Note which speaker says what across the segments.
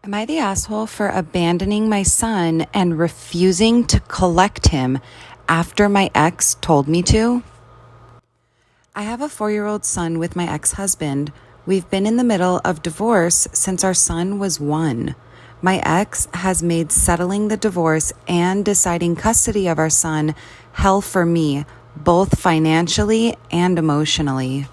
Speaker 1: Am I the asshole for abandoning my son and refusing to collect him after my ex told me to? I have a 4-year-old son with my ex-husband. We've been in the middle of divorce since our son was 1. My ex has made settling the divorce and deciding custody of our son hell for me, both financially and emotionally.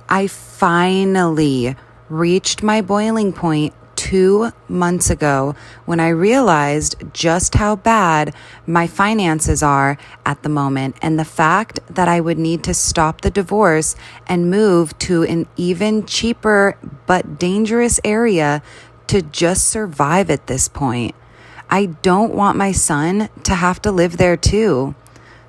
Speaker 1: I finally reached my boiling point 2 months ago when I realized just how bad my finances are at the moment, and the fact that I would need to stop the divorce and move to an even cheaper but dangerous area to just survive at this point. I don't want my son to have to live there too.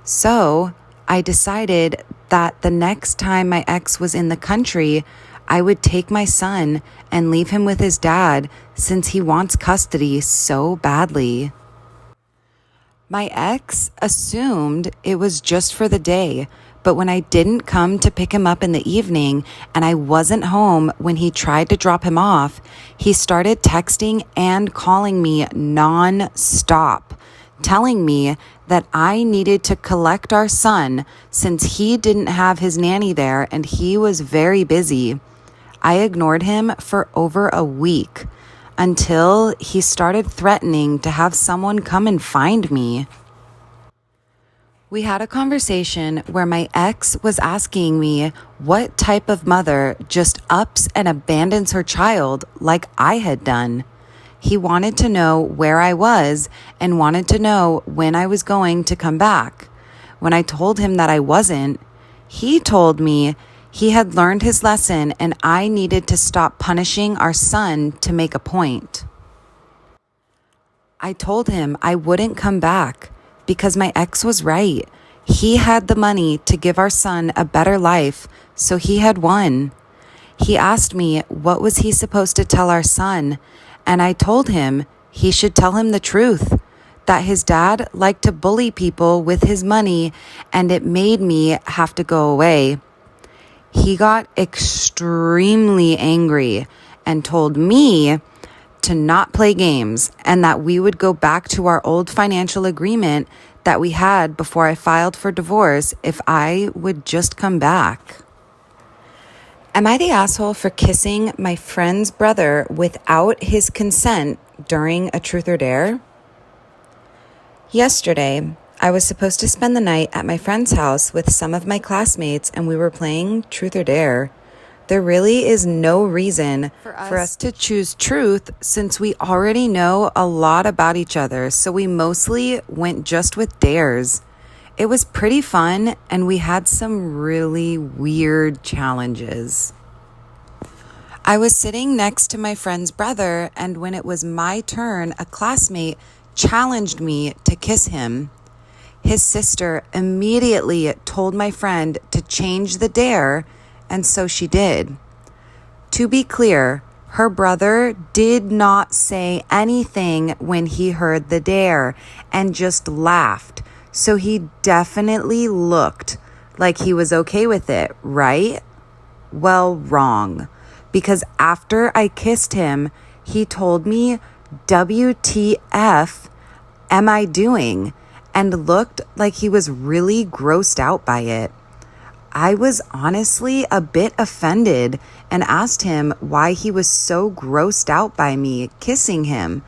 Speaker 1: So I decided that the next time my ex was in the country, I would take my son and leave him with his dad since he wants custody so badly. My ex assumed it was just for the day, but when I didn't come to pick him up in the evening and I wasn't home when he tried to drop him off, he started texting and calling me non-stop, telling me that I needed to collect our son since he didn't have his nanny there and he was very busy. I ignored him for over a week until he started threatening to have someone come and find me. We had a conversation where my ex was asking me what type of mother just ups and abandons her child like I had done. He wanted to know where I was and wanted to know when I was going to come back. When I told him that I wasn't, he told me he had learned his lesson and I needed to stop punishing our son to make a point. I told him I wouldn't come back because my ex was right. He had the money to give our son a better life, so he had won. He asked me what was he supposed to tell our son, and I told him he should tell him the truth, that his dad liked to bully people with his money and it made me have to go away. He got extremely angry and told me to not play games and that we would go back to our old financial agreement that we had before I filed for divorce if I would just come back. Am I the asshole for kissing my friend's brother without his consent during a truth or dare? Yesterday, I was supposed to spend the night at my friend's house with some of my classmates and we were playing truth or dare. There really is no reason for us to choose truth since we already know a lot about each other, so we mostly went just with dares. It was pretty fun and we had some really weird challenges. I was sitting next to my friend's brother, and when it was my turn, a classmate challenged me to kiss him. His sister immediately told my friend to change the dare, and so she did. To be clear, her brother did not say anything when he heard the dare and just laughed, so he definitely looked like he was okay with it, right? Well, wrong. Because after I kissed him, he told me, WTF am I doing? And looked like he was really grossed out by it. I was honestly a bit offended and asked him why he was so grossed out by me kissing him.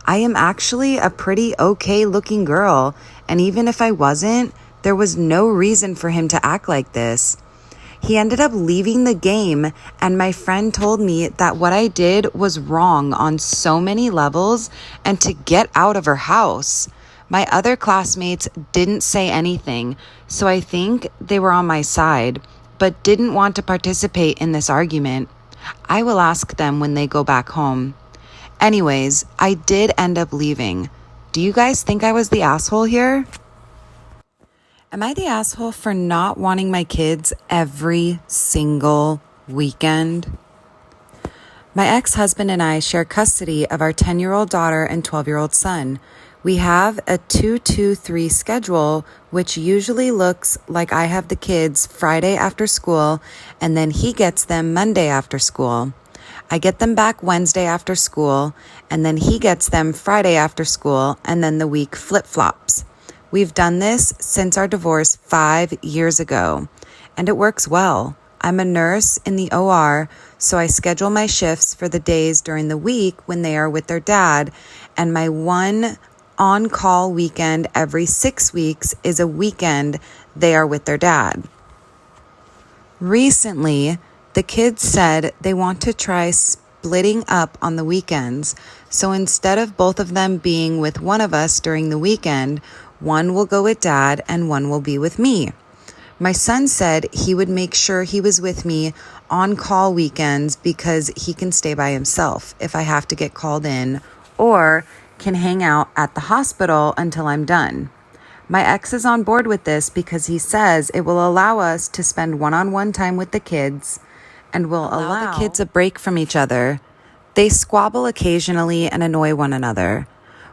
Speaker 1: I am actually a pretty okay looking girl, and even if I wasn't, there was no reason for him to act like this. He ended up leaving the game, and my friend told me that what I did was wrong on so many levels and to get out of her house. My other classmates didn't say anything, so I think they were on my side, but didn't want to participate in this argument. I will ask them when they go back home. Anyways, I did end up leaving. Do you guys think I was the asshole here? Am I the asshole for not wanting my kids every single weekend? My ex-husband and I share custody of our 10-year-old daughter and 12-year-old son. We have a 2-2-3 schedule, which usually looks like I have the kids Friday after school, and then he gets them Monday after school. I get them back Wednesday after school, and then he gets them Friday after school, and then the week flip-flops. We've done this since our divorce 5 years ago, and it works well. I'm a nurse in the OR, so I schedule my shifts for the days during the week when they are with their dad, and my one on-call weekend every 6 weeks is a weekend they are with their dad. Recently, the kids said they want to try splitting up on the weekends, so instead of both of them being with one of us during the weekend, one will go with dad and one will be with me. My son said he would make sure he was with me on call weekends because he can stay by himself if I have to get called in, or can hang out at the hospital until I'm done. My ex is on board with this because he says it will allow us to spend one-on-one time with the kids and will allow the kids a break from each other. They squabble occasionally and annoy one another.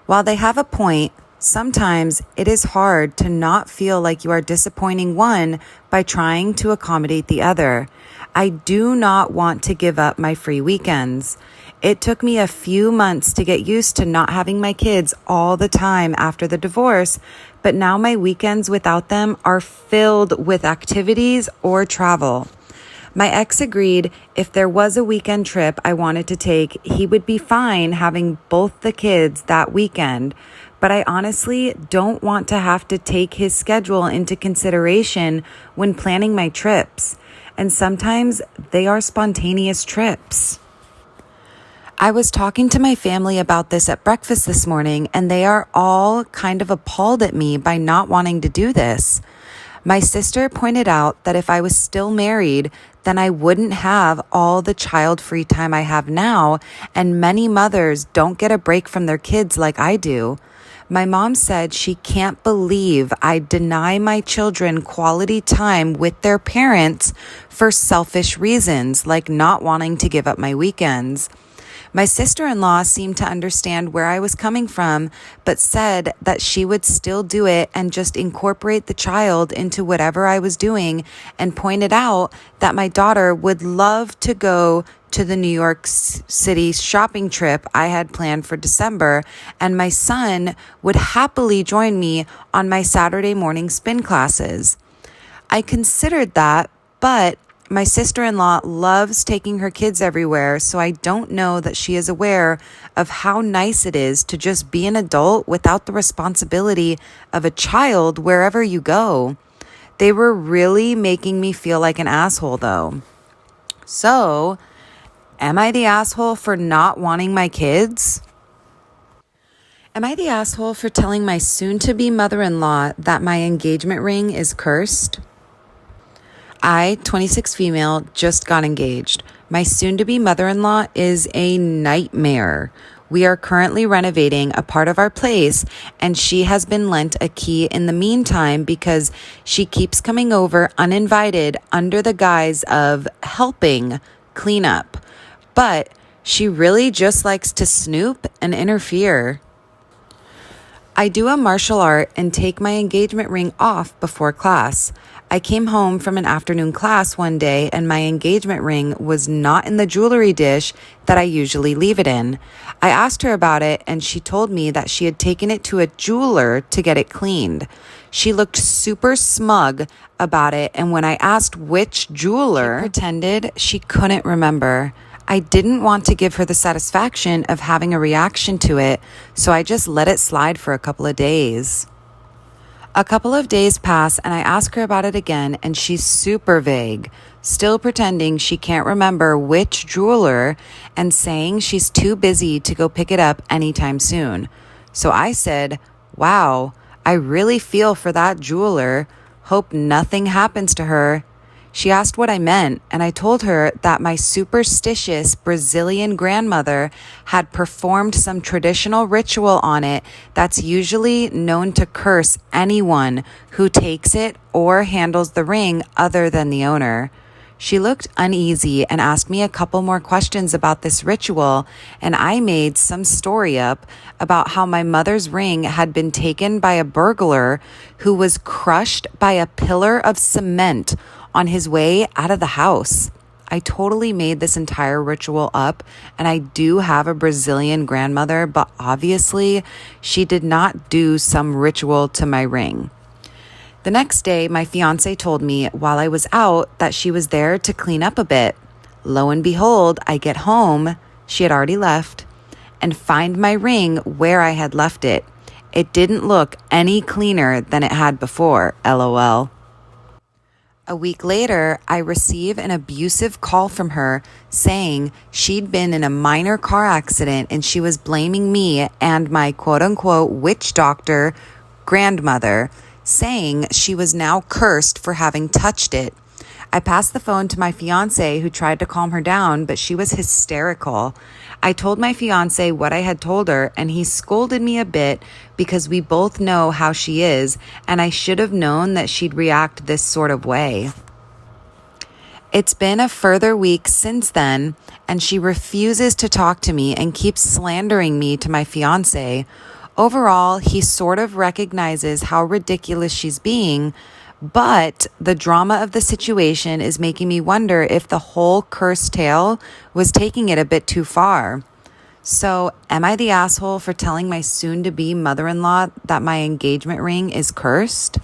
Speaker 1: While they have a point, sometimes it is hard to not feel like you are disappointing one by trying to accommodate the other. I do not want to give up my free weekends. It took me a few months to get used to not having my kids all the time after the divorce, but now my weekends without them are filled with activities or travel. My ex agreed if there was a weekend trip I wanted to take, he would be fine having both the kids that weekend. But I honestly don't want to have to take his schedule into consideration when planning my trips. And sometimes they are spontaneous trips. I was talking to my family about this at breakfast this morning, and they are all kind of appalled at me by not wanting to do this. My sister pointed out that if I was still married, then I wouldn't have all the child-free time I have now, and many mothers don't get a break from their kids like I do. My mom said she can't believe I deny my children quality time with their parents for selfish reasons, like not wanting to give up my weekends. My sister-in-law seemed to understand where I was coming from, but said that she would still do it and just incorporate the child into whatever I was doing, and pointed out that my daughter would love to go to the New York City shopping trip I had planned for December, and my son would happily join me on my Saturday morning spin classes. I considered that, but my sister-in-law loves taking her kids everywhere, so I don't know that she is aware of how nice it is to just be an adult without the responsibility of a child wherever you go. They were really making me feel like an asshole, though. So, am I the asshole for not wanting my kids? Am I the asshole for telling my soon-to-be mother-in-law that my engagement ring is cursed? I, 26 female, just got engaged. My soon-to-be mother-in-law is a nightmare. We are currently renovating a part of our place, and she has been lent a key in the meantime because she keeps coming over uninvited under the guise of helping clean up. But she really just likes to snoop and interfere. I do a martial art and take my engagement ring off before class. I came home from an afternoon class one day and my engagement ring was not in the jewelry dish that I usually leave it in. I asked her about it and she told me that she had taken it to a jeweler to get it cleaned. She looked super smug about it, and when I asked which jeweler, she pretended she couldn't remember. I didn't want to give her the satisfaction of having a reaction to it, so I just let it slide for a couple of days. A couple of days pass and I ask her about it again, and she's super vague, still pretending she can't remember which jeweler and saying she's too busy to go pick it up anytime soon. So I said, "Wow, I really feel for that jeweler. Hope nothing happens to her." She asked what I meant, and I told her that my superstitious Brazilian grandmother had performed some traditional ritual on it that's usually known to curse anyone who takes it or handles the ring other than the owner. She looked uneasy and asked me a couple more questions about this ritual, and I made some story up about how my mother's ring had been taken by a burglar who was crushed by a pillar of cement on his way out of the house. I totally made this entire ritual up, and I do have a Brazilian grandmother, but obviously she did not do some ritual to my ring. The next day, my fiance told me while I was out that she was there to clean up a bit. Lo and behold, I get home, she had already left, and find my ring where I had left it. It didn't look any cleaner than it had before, LOL. A week later, I receive an abusive call from her saying she'd been in a minor car accident and she was blaming me and my quote-unquote witch doctor grandmother, saying she was now cursed for having touched it. I passed the phone to my fiance, who tried to calm her down, but she was hysterical. I told my fiance what I had told her, and he scolded me a bit because we both know how she is, and I should have known that she'd react this sort of way. It's been a further week since then, and she refuses to talk to me and keeps slandering me to my fiance. Overall, he sort of recognizes how ridiculous she's being, but the drama of the situation is making me wonder if the whole cursed tale was taking it a bit too far. So, am I the asshole for telling my soon-to-be mother-in-law that my engagement ring is cursed?